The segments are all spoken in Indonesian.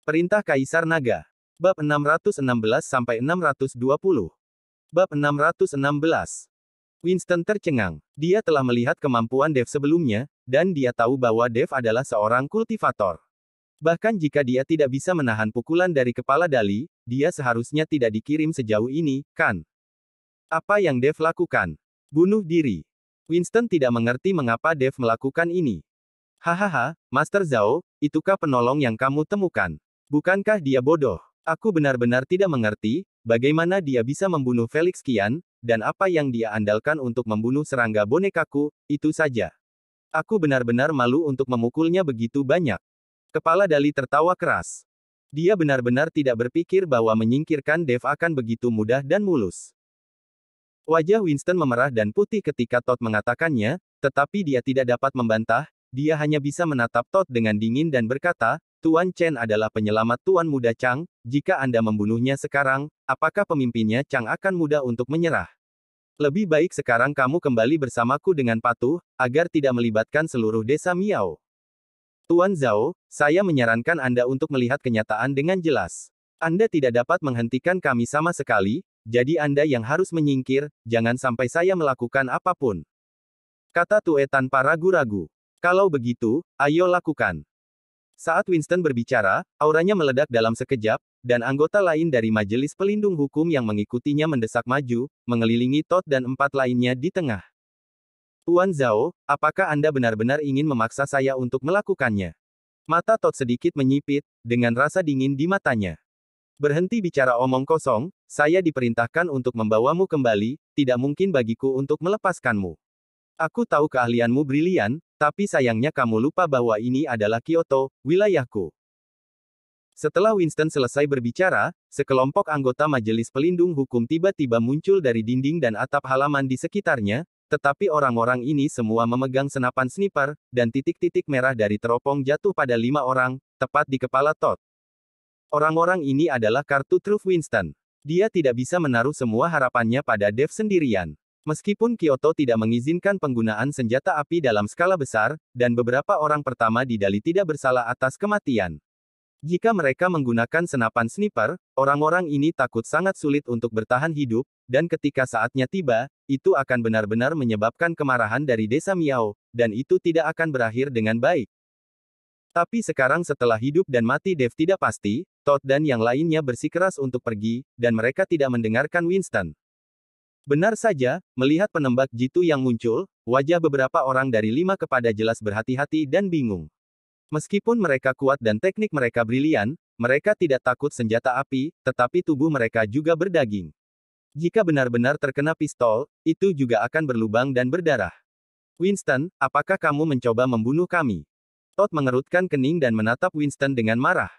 Perintah Kaisar Naga. Bab 616-620. Bab 616. Winston tercengang. Dia telah melihat kemampuan Dev sebelumnya, dan dia tahu bahwa Dev adalah seorang kultivator. Bahkan jika dia tidak bisa menahan pukulan dari kepala Dali, dia seharusnya tidak dikirim sejauh ini, kan? Apa yang Dev lakukan? Bunuh diri. Winston tidak mengerti mengapa Dev melakukan ini. Hahaha, Master Zhao, itukah penolong yang kamu temukan? Bukankah dia bodoh? Aku benar-benar tidak mengerti, bagaimana dia bisa membunuh Felix Qian, dan apa yang dia andalkan untuk membunuh serangga bonekaku, itu saja. Aku benar-benar malu untuk memukulnya begitu banyak. Kepala Dali tertawa keras. Dia benar-benar tidak berpikir bahwa menyingkirkan Dev akan begitu mudah dan mulus. Wajah Winston memerah dan putih ketika Todd mengatakannya, tetapi dia tidak dapat membantah, dia hanya bisa menatap Todd dengan dingin dan berkata, Tuan Chen adalah penyelamat Tuan Muda Chang, jika Anda membunuhnya sekarang, apakah pemimpinnya Chang akan mudah untuk menyerah? Lebih baik sekarang kamu kembali bersamaku dengan patuh, agar tidak melibatkan seluruh desa Miao. Tuan Zhao, saya menyarankan Anda untuk melihat kenyataan dengan jelas. Anda tidak dapat menghentikan kami sama sekali, jadi Anda yang harus menyingkir, jangan sampai saya melakukan apapun. Kata Tue tanpa ragu-ragu. Kalau begitu, ayo lakukan. Saat Winston berbicara, auranya meledak dalam sekejap, dan anggota lain dari Majelis Pelindung Hukum yang mengikutinya mendesak maju, mengelilingi Todd dan 4 lainnya di tengah. Tuan Zhao, apakah Anda benar-benar ingin memaksa saya untuk melakukannya? Mata Todd sedikit menyipit, dengan rasa dingin di matanya. Berhenti bicara omong kosong, saya diperintahkan untuk membawamu kembali, tidak mungkin bagiku untuk melepaskanmu. Aku tahu keahlianmu brilian, tapi sayangnya kamu lupa bahwa ini adalah Kyoto, wilayahku. Setelah Winston selesai berbicara, sekelompok anggota Majelis Pelindung Hukum tiba-tiba muncul dari dinding dan atap halaman di sekitarnya, tetapi orang-orang ini semua memegang senapan sniper, dan titik-titik merah dari teropong jatuh pada 5 orang, tepat di kepala Todd. Orang-orang ini adalah kartu truf Winston. Dia tidak bisa menaruh semua harapannya pada Dev sendirian. Meskipun Kyoto tidak mengizinkan penggunaan senjata api dalam skala besar, dan beberapa orang pertama di Dali tidak bersalah atas kematian. Jika mereka menggunakan senapan sniper, orang-orang ini takut sangat sulit untuk bertahan hidup, dan ketika saatnya tiba, itu akan benar-benar menyebabkan kemarahan dari desa Miao, dan itu tidak akan berakhir dengan baik. Tapi sekarang setelah hidup dan mati Dev tidak pasti, Todd dan yang lainnya bersikeras untuk pergi, dan mereka tidak mendengarkan Winston. Benar saja, melihat penembak jitu yang muncul, wajah beberapa orang dari 5 kepada jelas berhati-hati dan bingung. Meskipun mereka kuat dan teknik mereka brilian, mereka tidak takut senjata api, tetapi tubuh mereka juga berdaging. Jika benar-benar terkena pistol, itu juga akan berlubang dan berdarah. Winston, apakah kamu mencoba membunuh kami? Todd mengerutkan kening dan menatap Winston dengan marah.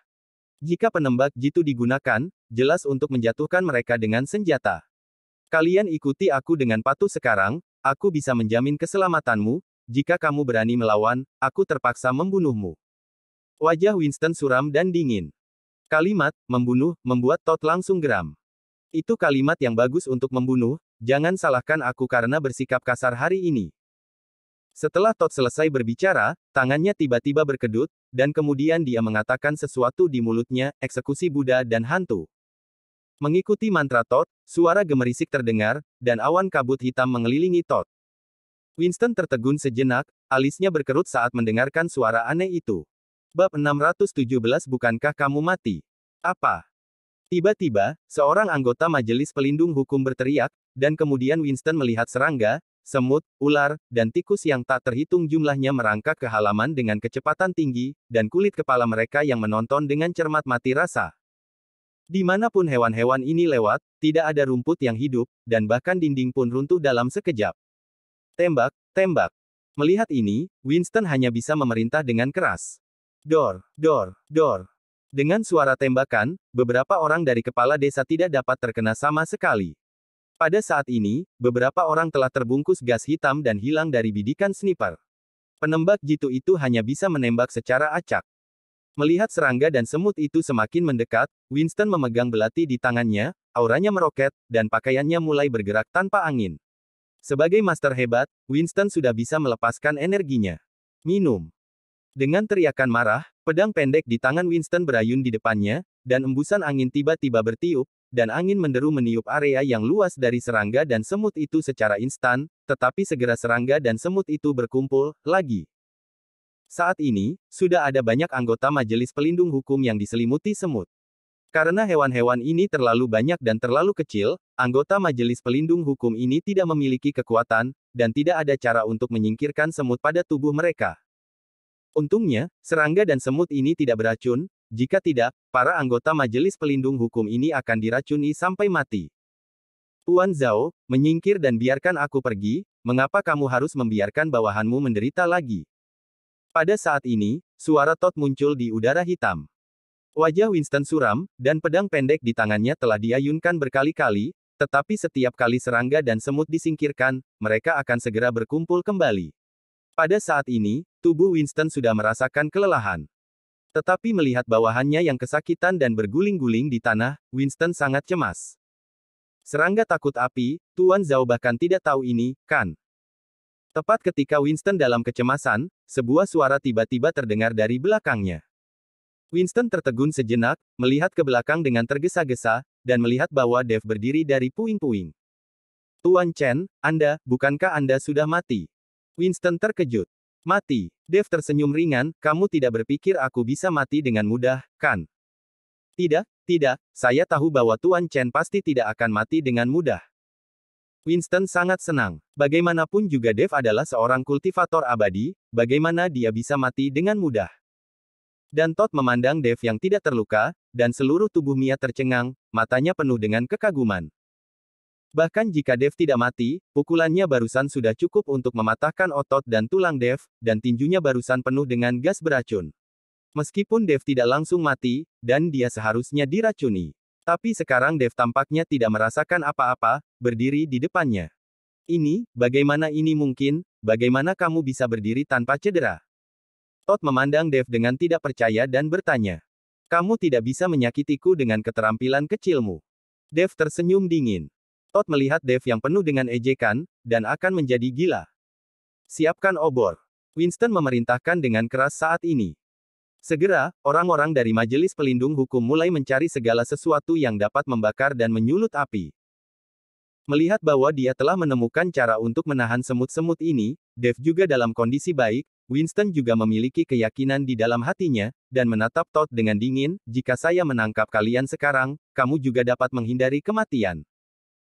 Jika penembak jitu digunakan, jelas untuk menjatuhkan mereka dengan senjata. Kalian ikuti aku dengan patuh sekarang, aku bisa menjamin keselamatanmu, jika kamu berani melawan, aku terpaksa membunuhmu. Wajah Winston suram dan dingin. Kalimat, membunuh, membuat Todd langsung geram. Itu kalimat yang bagus untuk membunuh, jangan salahkan aku karena bersikap kasar hari ini. Setelah Todd selesai berbicara, tangannya tiba-tiba berkedut, dan kemudian dia mengatakan sesuatu di mulutnya, eksekusi Buddha dan hantu. Mengikuti mantra Todd, suara gemerisik terdengar, dan awan kabut hitam mengelilingi Todd. Winston tertegun sejenak, alisnya berkerut saat mendengarkan suara aneh itu. Bab 617 Bukankah kamu mati? Apa? Tiba-tiba, seorang anggota Majelis Pelindung Hukum berteriak, dan kemudian Winston melihat serangga, semut, ular, dan tikus yang tak terhitung jumlahnya merangkak ke halaman dengan kecepatan tinggi, dan kulit kepala mereka yang menonton dengan cermat mati rasa. Dimanapun hewan-hewan ini lewat, tidak ada rumput yang hidup, dan bahkan dinding pun runtuh dalam sekejap. Tembak, tembak. Melihat ini, Winston hanya bisa memerintah dengan keras. Dor, dor, dor. Dengan suara tembakan, beberapa orang dari kepala desa tidak dapat terkena sama sekali. Pada saat ini, beberapa orang telah terbungkus gas hitam dan hilang dari bidikan sniper. Penembak jitu itu hanya bisa menembak secara acak. Melihat serangga dan semut itu semakin mendekat, Winston memegang belati di tangannya, auranya meroket, dan pakaiannya mulai bergerak tanpa angin. Sebagai master hebat, Winston sudah bisa melepaskan energinya. Minum. Dengan teriakan marah, pedang pendek di tangan Winston berayun di depannya, dan embusan angin tiba-tiba bertiup, dan angin menderu meniup area yang luas dari serangga dan semut itu secara instan, tetapi segera serangga dan semut itu berkumpul lagi. Saat ini, sudah ada banyak anggota Majelis Pelindung Hukum yang diselimuti semut. Karena hewan-hewan ini terlalu banyak dan terlalu kecil, anggota Majelis Pelindung Hukum ini tidak memiliki kekuatan, dan tidak ada cara untuk menyingkirkan semut pada tubuh mereka. Untungnya, serangga dan semut ini tidak beracun, jika tidak, para anggota Majelis Pelindung Hukum ini akan diracuni sampai mati. Tuan Zhao, menyingkir dan biarkan aku pergi, mengapa kamu harus membiarkan bawahanmu menderita lagi? Pada saat ini, suara Todd muncul di udara hitam. Wajah Winston suram, dan pedang pendek di tangannya telah diayunkan berkali-kali, tetapi setiap kali serangga dan semut disingkirkan, mereka akan segera berkumpul kembali. Pada saat ini, tubuh Winston sudah merasakan kelelahan. Tetapi melihat bawahannya yang kesakitan dan berguling-guling di tanah, Winston sangat cemas. Serangga takut api, Tuan Zhao bahkan tidak tahu ini, kan? Tepat ketika Winston dalam kecemasan, sebuah suara tiba-tiba terdengar dari belakangnya. Winston tertegun sejenak, melihat ke belakang dengan tergesa-gesa, dan melihat bahwa Dave berdiri dari puing-puing. Tuan Chen, bukankah Anda sudah mati? Winston terkejut. Mati. Dave tersenyum ringan, kamu tidak berpikir aku bisa mati dengan mudah, kan? Tidak, saya tahu bahwa Tuan Chen pasti tidak akan mati dengan mudah. Winston sangat senang. Bagaimanapun juga Dave adalah seorang kultivator abadi, bagaimana dia bisa mati dengan mudah? Dan Todd memandang Dave yang tidak terluka, dan seluruh tubuh Mia tercengang, matanya penuh dengan kekaguman. Bahkan jika Dave tidak mati, pukulannya barusan sudah cukup untuk mematahkan otot dan tulang Dave, dan tinjunya barusan penuh dengan gas beracun. Meskipun Dave tidak langsung mati, dan dia seharusnya diracuni. Tapi sekarang Dave tampaknya tidak merasakan apa-apa, berdiri di depannya. Bagaimana ini mungkin? Bagaimana kamu bisa berdiri tanpa cedera? Todd memandang Dave dengan tidak percaya dan bertanya. Kamu tidak bisa menyakitiku dengan keterampilan kecilmu. Dave tersenyum dingin. Todd melihat Dave yang penuh dengan ejekan, dan akan menjadi gila. Siapkan obor. Winston memerintahkan dengan keras saat ini. Segera, orang-orang dari Majelis Pelindung Hukum mulai mencari segala sesuatu yang dapat membakar dan menyulut api. Melihat bahwa dia telah menemukan cara untuk menahan semut-semut ini, Dave juga dalam kondisi baik, Winston juga memiliki keyakinan di dalam hatinya, dan menatap Todd dengan dingin, jika saya menangkap kalian sekarang, kamu juga dapat menghindari kematian.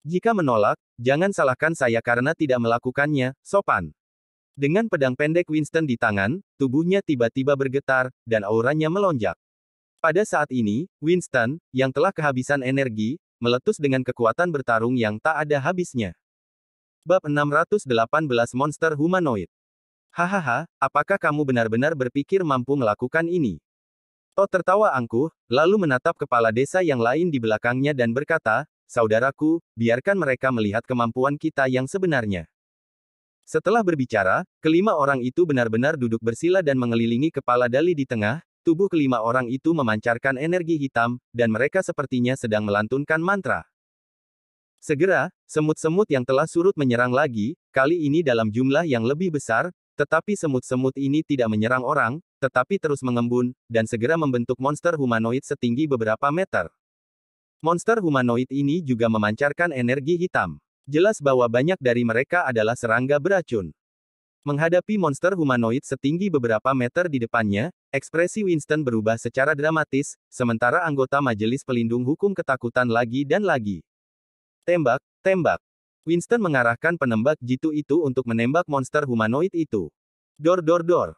Jika menolak, jangan salahkan saya karena tidak melakukannya, sopan. Dengan pedang pendek Winston di tangan, tubuhnya tiba-tiba bergetar, dan auranya melonjak. Pada saat ini, Winston, yang telah kehabisan energi, meletus dengan kekuatan bertarung yang tak ada habisnya. Bab 618 Monster Humanoid. Hahaha, apakah kamu benar-benar berpikir mampu melakukan ini? Todd tertawa angkuh, lalu menatap kepala desa yang lain di belakangnya dan berkata, saudaraku, biarkan mereka melihat kemampuan kita yang sebenarnya. Setelah berbicara, kelima orang itu benar-benar duduk bersila dan mengelilingi kepala Dali di tengah, tubuh kelima orang itu memancarkan energi hitam, dan mereka sepertinya sedang melantunkan mantra. Segera, semut-semut yang telah surut menyerang lagi, kali ini dalam jumlah yang lebih besar, tetapi semut-semut ini tidak menyerang orang, tetapi terus mengembun, dan segera membentuk monster humanoid setinggi beberapa meter. Monster humanoid ini juga memancarkan energi hitam. Jelas bahwa banyak dari mereka adalah serangga beracun. Menghadapi monster humanoid setinggi beberapa meter di depannya, ekspresi Winston berubah secara dramatis, sementara anggota Majelis Pelindung Hukum ketakutan lagi dan lagi. Tembak, tembak. Winston mengarahkan penembak jitu itu untuk menembak monster humanoid itu. Dor dor dor.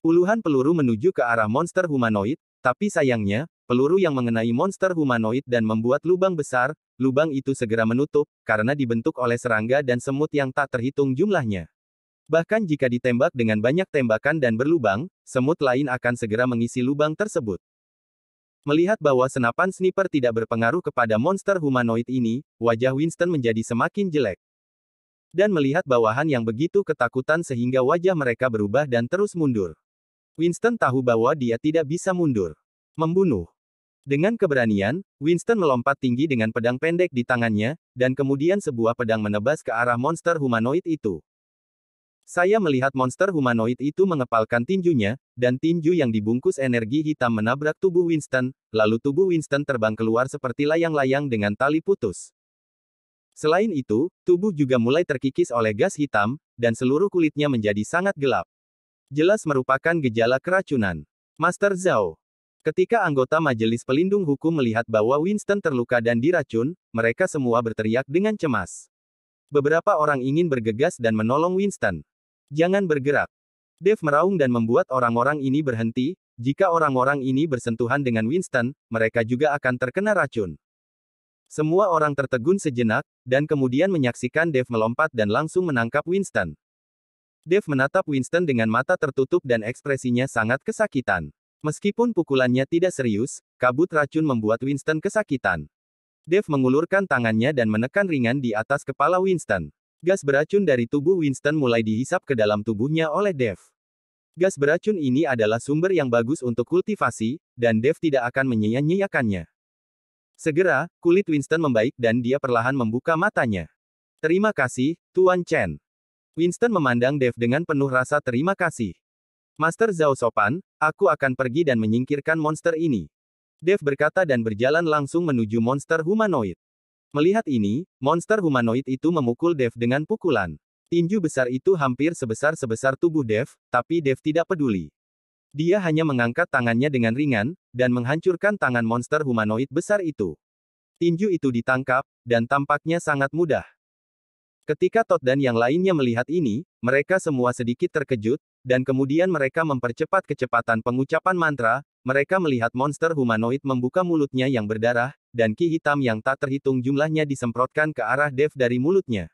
Puluhan peluru menuju ke arah monster humanoid, tapi sayangnya, peluru yang mengenai monster humanoid dan membuat lubang besar, lubang itu segera menutup, karena dibentuk oleh serangga dan semut yang tak terhitung jumlahnya. Bahkan jika ditembak dengan banyak tembakan dan berlubang, semut lain akan segera mengisi lubang tersebut. Melihat bahwa senapan sniper tidak berpengaruh kepada monster humanoid ini, wajah Winston menjadi semakin jelek. Dan melihat bawahan yang begitu ketakutan sehingga wajah mereka berubah dan terus mundur. Winston tahu bahwa dia tidak bisa mundur. Membunuh. Dengan keberanian, Winston melompat tinggi dengan pedang pendek di tangannya, dan kemudian sebuah pedang menebas ke arah monster humanoid itu. Saya melihat monster humanoid itu mengepalkan tinjunya, dan tinju yang dibungkus energi hitam menabrak tubuh Winston, lalu tubuh Winston terbang keluar seperti layang-layang dengan tali putus. Selain itu, tubuh juga mulai terkikis oleh gas hitam, dan seluruh kulitnya menjadi sangat gelap. Jelas merupakan gejala keracunan. Master Zhao. Ketika anggota Majelis Pelindung Hukum melihat bahwa Winston terluka dan diracun, mereka semua berteriak dengan cemas. Beberapa orang ingin bergegas dan menolong Winston. Jangan bergerak. Dave meraung dan membuat orang-orang ini berhenti. Jika orang-orang ini bersentuhan dengan Winston, mereka juga akan terkena racun. Semua orang tertegun sejenak, dan kemudian menyaksikan Dave melompat dan langsung menangkap Winston. Dave menatap Winston dengan mata tertutup dan ekspresinya sangat kesakitan. Meskipun pukulannya tidak serius, kabut racun membuat Winston kesakitan. Dave mengulurkan tangannya dan menekan ringan di atas kepala Winston. Gas beracun dari tubuh Winston mulai dihisap ke dalam tubuhnya oleh Dave. Gas beracun ini adalah sumber yang bagus untuk kultivasi, dan Dave tidak akan menyia-nyiakannya. Segera, kulit Winston membaik dan dia perlahan membuka matanya. Terima kasih, Tuan Chen. Winston memandang Dave dengan penuh rasa terima kasih. Master Zhao sopan, aku akan pergi dan menyingkirkan monster ini. Dave berkata dan berjalan langsung menuju monster humanoid. Melihat ini, monster humanoid itu memukul Dave dengan pukulan. Tinju besar itu hampir sebesar tubuh Dave, tapi Dave tidak peduli. Dia hanya mengangkat tangannya dengan ringan, dan menghancurkan tangan monster humanoid besar itu. Tinju itu ditangkap, dan tampaknya sangat mudah. Ketika Todd dan yang lainnya melihat ini, mereka semua sedikit terkejut, dan kemudian mereka mempercepat kecepatan pengucapan mantra. Mereka melihat monster humanoid membuka mulutnya yang berdarah, dan ki hitam yang tak terhitung jumlahnya disemprotkan ke arah Dave dari mulutnya.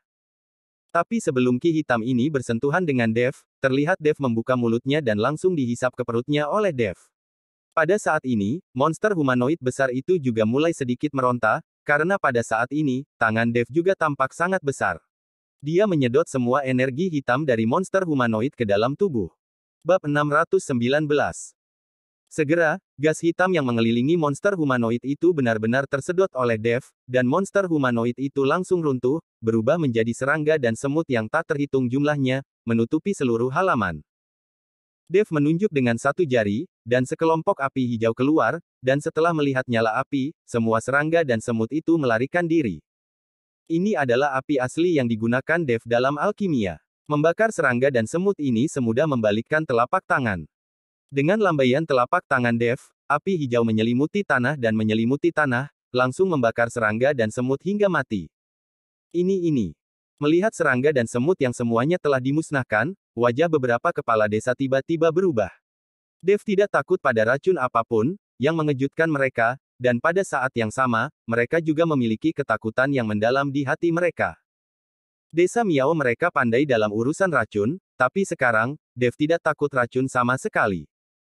Tapi sebelum ki hitam ini bersentuhan dengan Dave, terlihat Dave membuka mulutnya dan langsung dihisap ke perutnya oleh Dave. Pada saat ini, monster humanoid besar itu juga mulai sedikit meronta, karena pada saat ini, tangan Dave juga tampak sangat besar. Dia menyedot semua energi hitam dari monster humanoid ke dalam tubuh. Bab 619. Segera, gas hitam yang mengelilingi monster humanoid itu benar-benar tersedot oleh Dave, dan monster humanoid itu langsung runtuh, berubah menjadi serangga dan semut yang tak terhitung jumlahnya, menutupi seluruh halaman. Dave menunjuk dengan satu jari, dan sekelompok api hijau keluar, dan setelah melihat nyala api, semua serangga dan semut itu melarikan diri. Ini adalah api asli yang digunakan Dave dalam alkimia. Membakar serangga dan semut ini semudah membalikkan telapak tangan. Dengan lambaian telapak tangan Dave, api hijau menyelimuti tanah, langsung membakar serangga dan semut hingga mati. Ini. Melihat serangga dan semut yang semuanya telah dimusnahkan, wajah beberapa kepala desa tiba-tiba berubah. Dave tidak takut pada racun apapun, yang mengejutkan mereka, dan pada saat yang sama, mereka juga memiliki ketakutan yang mendalam di hati mereka. Desa Miao mereka pandai dalam urusan racun, tapi sekarang, Dave tidak takut racun sama sekali.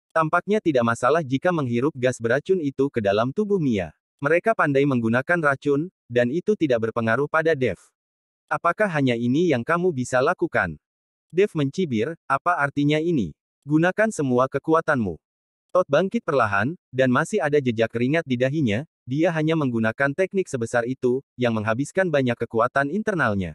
Tampaknya tidak masalah jika menghirup gas beracun itu ke dalam tubuh Mia. Mereka pandai menggunakan racun, dan itu tidak berpengaruh pada Dave. Apakah hanya ini yang kamu bisa lakukan? Dave mencibir, apa artinya ini? Gunakan semua kekuatanmu. Todd bangkit perlahan, dan masih ada jejak keringat di dahinya, dia hanya menggunakan teknik sebesar itu, yang menghabiskan banyak kekuatan internalnya.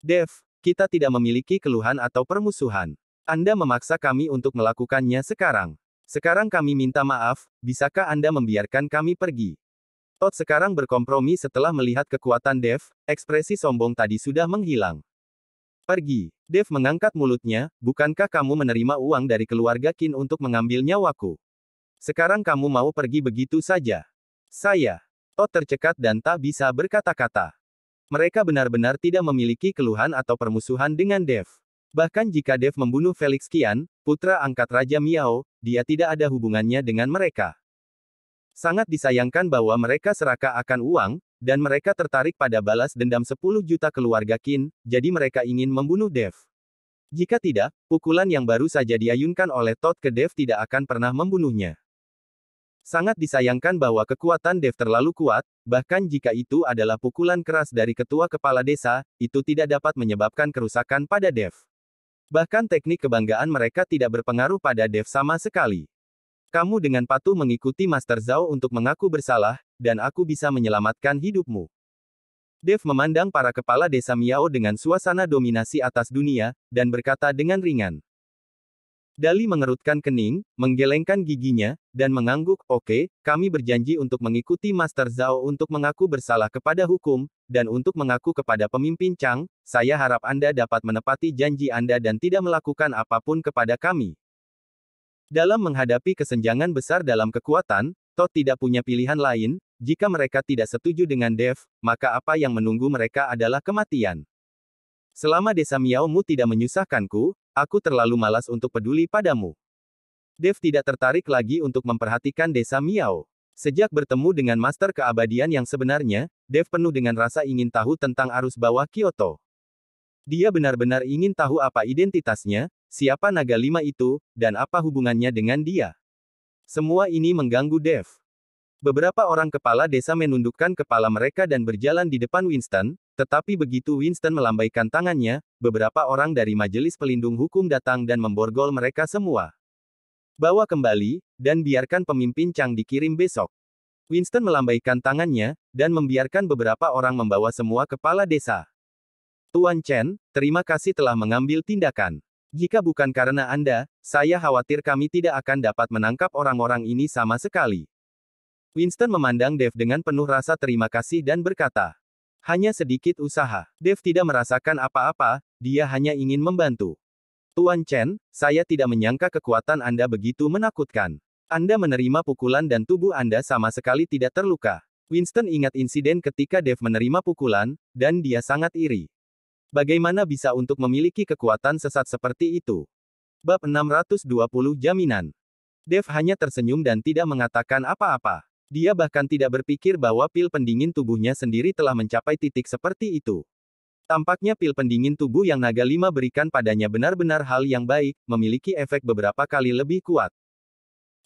Dave, kita tidak memiliki keluhan atau permusuhan. Anda memaksa kami untuk melakukannya sekarang. Sekarang kami minta maaf, bisakah Anda membiarkan kami pergi? Todd sekarang berkompromi setelah melihat kekuatan Dave, ekspresi sombong tadi sudah menghilang. Pergi. Dave mengangkat mulutnya, bukankah kamu menerima uang dari keluarga Qin untuk mengambil nyawaku? Sekarang kamu mau pergi begitu saja? Saya. Todd tercekat dan tak bisa berkata-kata. Mereka benar-benar tidak memiliki keluhan atau permusuhan dengan Dave. Bahkan jika Dave membunuh Felix Qian, putra angkat Raja Miao, dia tidak ada hubungannya dengan mereka. Sangat disayangkan bahwa mereka serakah akan uang, dan mereka tertarik pada balas dendam 10 juta keluarga Qin, jadi mereka ingin membunuh Dave. Jika tidak, pukulan yang baru saja diayunkan oleh Todd ke Dave tidak akan pernah membunuhnya. Sangat disayangkan bahwa kekuatan Dave terlalu kuat, bahkan jika itu adalah pukulan keras dari ketua kepala desa, itu tidak dapat menyebabkan kerusakan pada Dave. Bahkan teknik kebanggaan mereka tidak berpengaruh pada Dave sama sekali. Kamu dengan patuh mengikuti Master Zhao untuk mengaku bersalah, dan aku bisa menyelamatkan hidupmu. Dev memandang para kepala desa Miao dengan suasana dominasi atas dunia, dan berkata dengan ringan. Dali mengerutkan kening, menggelengkan giginya, dan mengangguk, "Oke, kami berjanji untuk mengikuti Master Zhao untuk mengaku bersalah kepada hukum, dan untuk mengaku kepada pemimpin Chang, saya harap Anda dapat menepati janji Anda dan tidak melakukan apapun kepada kami." Dalam menghadapi kesenjangan besar dalam kekuatan, Todd tidak punya pilihan lain. Jika mereka tidak setuju dengan Dev, maka apa yang menunggu mereka adalah kematian. Selama desa Miao-mu tidak menyusahkanku, aku terlalu malas untuk peduli padamu. Dev tidak tertarik lagi untuk memperhatikan desa Miao. Sejak bertemu dengan Master Keabadian yang sebenarnya, Dev penuh dengan rasa ingin tahu tentang arus bawah Kyoto. Dia benar-benar ingin tahu apa identitasnya, siapa naga lima itu, dan apa hubungannya dengan dia. Semua ini mengganggu Dev. Beberapa orang kepala desa menundukkan kepala mereka dan berjalan di depan Winston, tetapi begitu Winston melambaikan tangannya, beberapa orang dari Majelis Pelindung Hukum datang dan memborgol mereka semua. Bawa kembali, dan biarkan pemimpin Chang dikirim besok. Winston melambaikan tangannya, dan membiarkan beberapa orang membawa semua kepala desa. Tuan Chen, terima kasih telah mengambil tindakan. Jika bukan karena Anda, saya khawatir kami tidak akan dapat menangkap orang-orang ini sama sekali. Winston memandang Dev dengan penuh rasa terima kasih dan berkata, "Hanya sedikit usaha." Dev tidak merasakan apa-apa, dia hanya ingin membantu. Tuan Chen, saya tidak menyangka kekuatan Anda begitu menakutkan. Anda menerima pukulan dan tubuh Anda sama sekali tidak terluka. Winston ingat insiden ketika Dev menerima pukulan, dan dia sangat iri. Bagaimana bisa untuk memiliki kekuatan sesat seperti itu? Bab 620 Jaminan. Dev hanya tersenyum dan tidak mengatakan apa-apa. Dia bahkan tidak berpikir bahwa pil pendingin tubuhnya sendiri telah mencapai titik seperti itu. Tampaknya pil pendingin tubuh yang naga lima berikan padanya benar-benar hal yang baik, memiliki efek beberapa kali lebih kuat.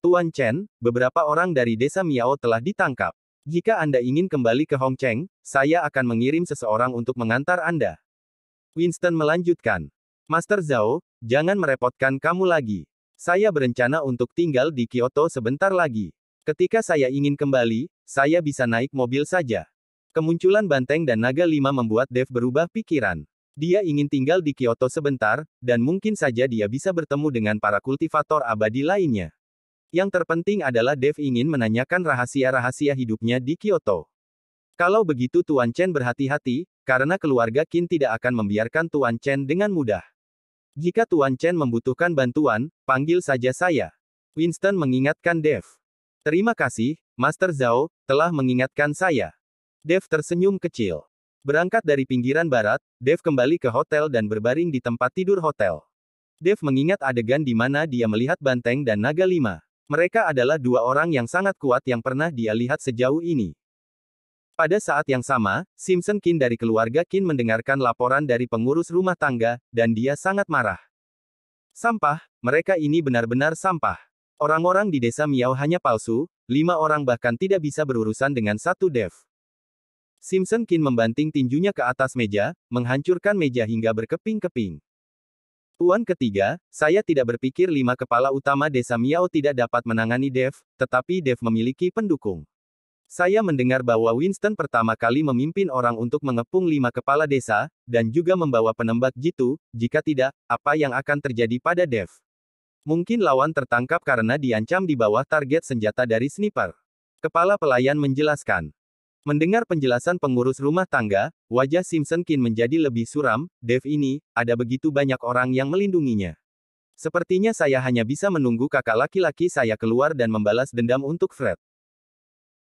Tuan Chen, beberapa orang dari desa Miao telah ditangkap. Jika Anda ingin kembali ke Hongcheng, saya akan mengirim seseorang untuk mengantar Anda. Winston melanjutkan. Master Zhao, jangan merepotkan kamu lagi. Saya berencana untuk tinggal di Kyoto sebentar lagi. Ketika saya ingin kembali, saya bisa naik mobil saja. Kemunculan banteng dan naga lima membuat Dev berubah pikiran. Dia ingin tinggal di Kyoto sebentar, dan mungkin saja dia bisa bertemu dengan para kultivator abadi lainnya. Yang terpenting adalah Dev ingin menanyakan rahasia-rahasia hidupnya di Kyoto. Kalau begitu Tuan Chen berhati-hati, karena keluarga Qin tidak akan membiarkan Tuan Chen dengan mudah. Jika Tuan Chen membutuhkan bantuan, panggil saja saya. Winston mengingatkan Dev. Terima kasih, Master Zhao, telah mengingatkan saya. Dev tersenyum kecil. Berangkat dari pinggiran barat, Dev kembali ke hotel dan berbaring di tempat tidur hotel. Dev mengingat adegan di mana dia melihat banteng dan naga lima. Mereka adalah dua orang yang sangat kuat yang pernah dia lihat sejauh ini. Pada saat yang sama, Simpson Qin dari keluarga Qin mendengarkan laporan dari pengurus rumah tangga, dan dia sangat marah. Sampah, mereka ini benar-benar sampah. Orang-orang di desa Miao hanya palsu, 5 orang bahkan tidak bisa berurusan dengan satu Dev. Simpson Qin membanting tinjunya ke atas meja, menghancurkan meja hingga berkeping-keping. Tuan ketiga, saya tidak berpikir 5 kepala utama desa Miao tidak dapat menangani Dev, tetapi Dev memiliki pendukung. Saya mendengar bahwa Winston pertama kali memimpin orang untuk mengepung 5 kepala desa, dan juga membawa penembak jitu, jika tidak, apa yang akan terjadi pada Dev? Mungkin lawan tertangkap karena diancam di bawah target senjata dari sniper. Kepala pelayan menjelaskan. Mendengar penjelasan pengurus rumah tangga, wajah Simpson Qin menjadi lebih suram. Dev ini, ada begitu banyak orang yang melindunginya. Sepertinya saya hanya bisa menunggu kakak laki-laki saya keluar dan membalas dendam untuk Fred.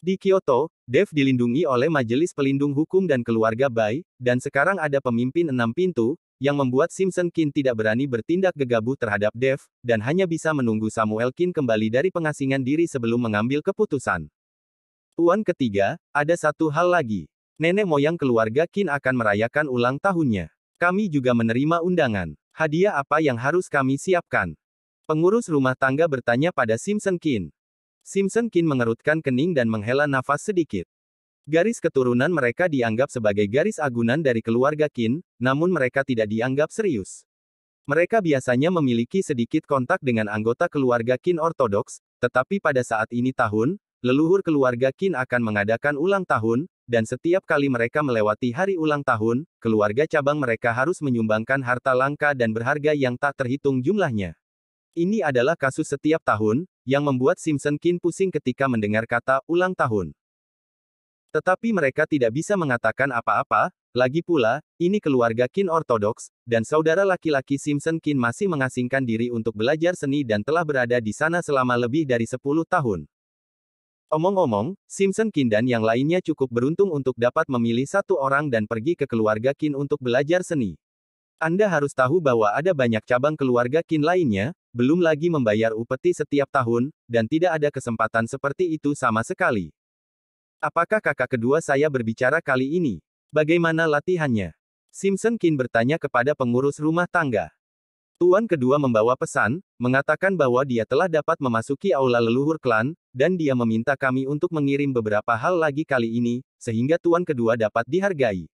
Di Kyoto, Dev dilindungi oleh Majelis Pelindung Hukum dan keluarga Bai, dan sekarang ada pemimpin 6 pintu, yang membuat Simpson Qin tidak berani bertindak gegabah terhadap Dev, dan hanya bisa menunggu Samuel Qin kembali dari pengasingan diri sebelum mengambil keputusan. Tuan ketiga, ada satu hal lagi. Nenek moyang keluarga Qin akan merayakan ulang tahunnya. Kami juga menerima undangan. Hadiah apa yang harus kami siapkan? Pengurus rumah tangga bertanya pada Simpson Qin. Simpson Qin mengerutkan kening dan menghela nafas sedikit. Garis keturunan mereka dianggap sebagai garis agunan dari keluarga Qin, namun mereka tidak dianggap serius. Mereka biasanya memiliki sedikit kontak dengan anggota keluarga Qin ortodoks, tetapi pada saat ini leluhur keluarga Qin akan mengadakan ulang tahun, dan setiap kali mereka melewati hari ulang tahun, keluarga cabang mereka harus menyumbangkan harta langka dan berharga yang tak terhitung jumlahnya. Ini adalah kasus setiap tahun, yang membuat Simpson Kin pusing ketika mendengar kata ulang tahun. Tetapi mereka tidak bisa mengatakan apa-apa, lagi pula, ini keluarga Kin ortodoks, dan saudara laki-laki Simpson Kin masih mengasingkan diri untuk belajar seni dan telah berada di sana selama lebih dari 10 tahun. Omong-omong, Simpson Kin dan yang lainnya cukup beruntung untuk dapat memilih satu orang dan pergi ke keluarga Kin untuk belajar seni. Anda harus tahu bahwa ada banyak cabang keluarga Kin lainnya, belum lagi membayar upeti setiap tahun, dan tidak ada kesempatan seperti itu sama sekali. Apakah kakak kedua saya berbicara kali ini? Bagaimana latihannya? Simpson Kin bertanya kepada pengurus rumah tangga. Tuan kedua membawa pesan, mengatakan bahwa dia telah dapat memasuki aula leluhur klan, dan dia meminta kami untuk mengirim beberapa hal lagi kali ini, sehingga tuan kedua dapat dihargai.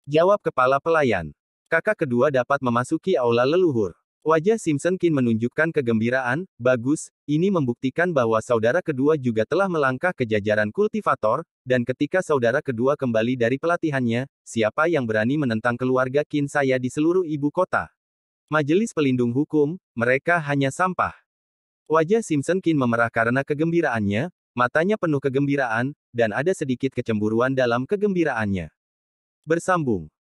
Jawab kepala pelayan. Kakak kedua dapat memasuki aula leluhur. Wajah Simpson Kin menunjukkan kegembiraan. Bagus, ini membuktikan bahwa saudara kedua juga telah melangkah ke jajaran kultivator, dan ketika saudara kedua kembali dari pelatihannya, siapa yang berani menentang keluarga Kin saya di seluruh ibu kota? Majelis pelindung hukum, mereka hanya sampah. Wajah Simpson Kin memerah karena kegembiraannya, matanya penuh kegembiraan, dan ada sedikit kecemburuan dalam kegembiraannya. Bersambung.